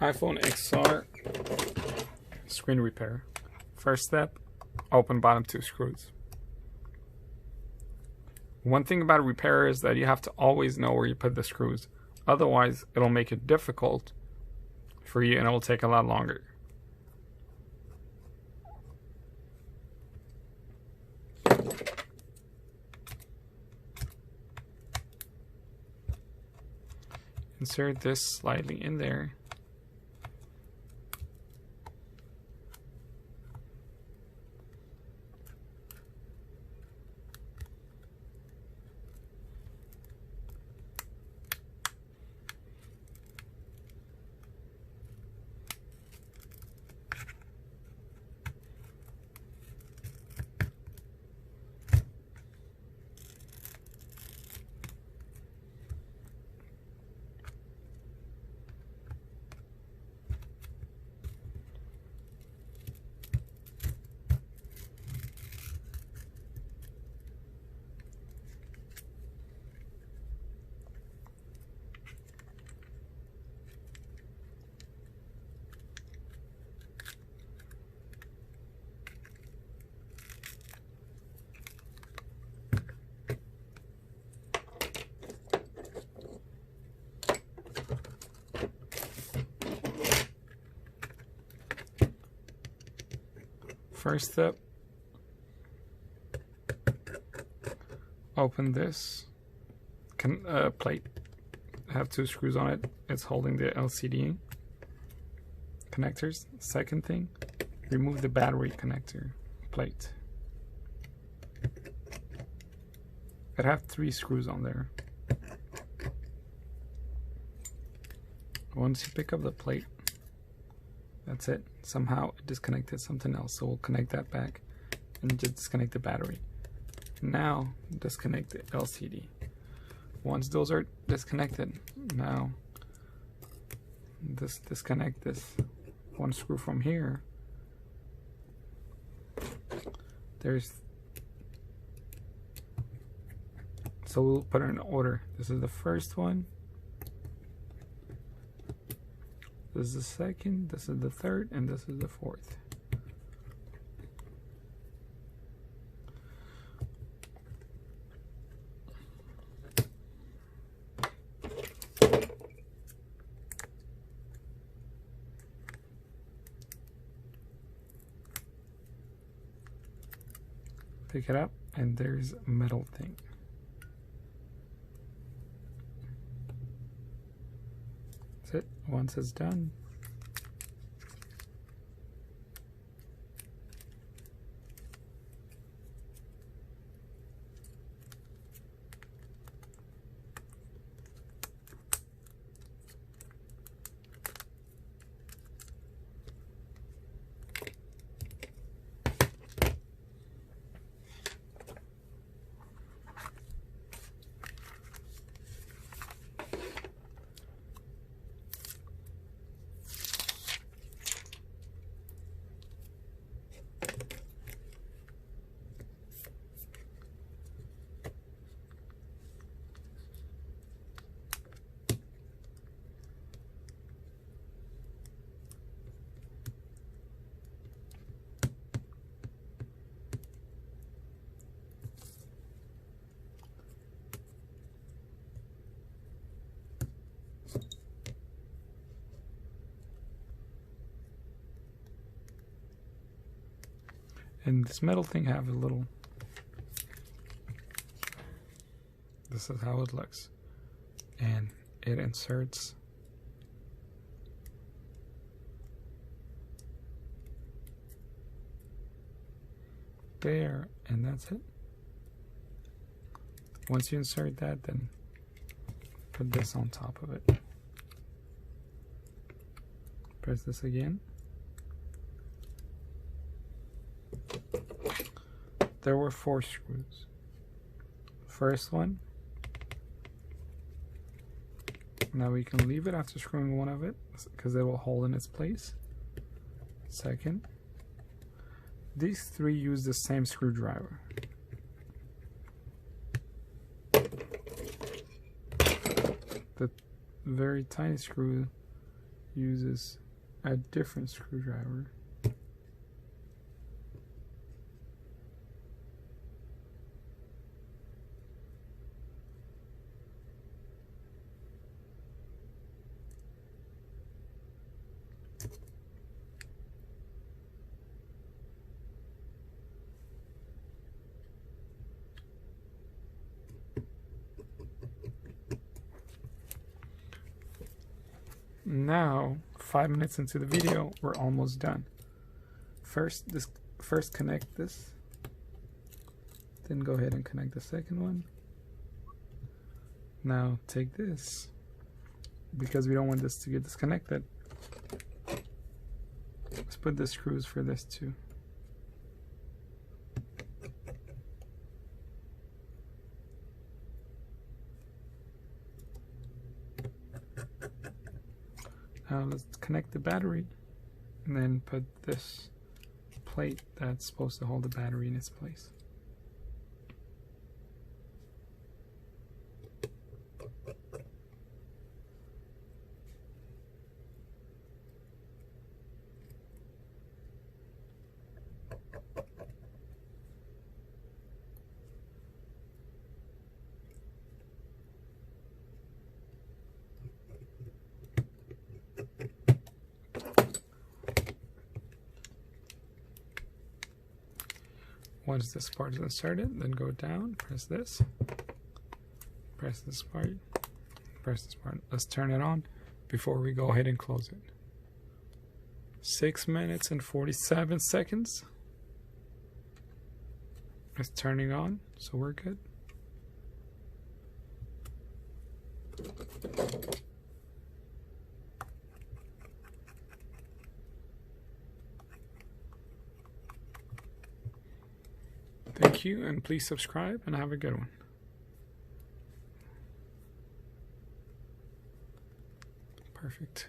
iPhone XR screen repair. First step, open bottom two screws. One thing about a repair is that you have to always know where you put the screws. Otherwise, it'll make it difficult for you and it'll take a lot longer. Insert this slightly in there. First step, open this plate. Have two screws on it. It's holding the LCD connectors. Second thing, remove the battery connector plate. It have 3 screws on there. Once you pick up the plate, that's it. Somehow it disconnected something else, so we'll connect that back and just disconnect the battery. Now disconnect the LCD. Once those are disconnected, now disconnect this one screw from here. So we'll put it in order. This is the first one. This is the second, this is the third, and this is the fourth. Pick it up, and there's a metal thing. That's it. Once it's done, and this metal thing have a little, this is how it looks, and it inserts there, and that's it. Once you insert that, then put this on top of it. Press this again. There were 4 screws. First one. Now we can leave it after screwing one of it because it will hold in its place. Second. These 3 use the same screwdriver. The very tiny screw uses a different screwdriver. Now, 5 minutes into the video, we're almost done. First connect this, then go ahead and connect the second one. Now take this, because we don't want this to get disconnected. Let's put the screws for this too. Now let's connect the battery and then put this plate that's supposed to hold the battery in its place. Once this part is inserted, then go down, press this part, press this part. Let's turn it on before we go ahead and close it. 6 minutes and 47 seconds. It's turning on, so we're good. Thank you, and please subscribe and have a good one. Perfect.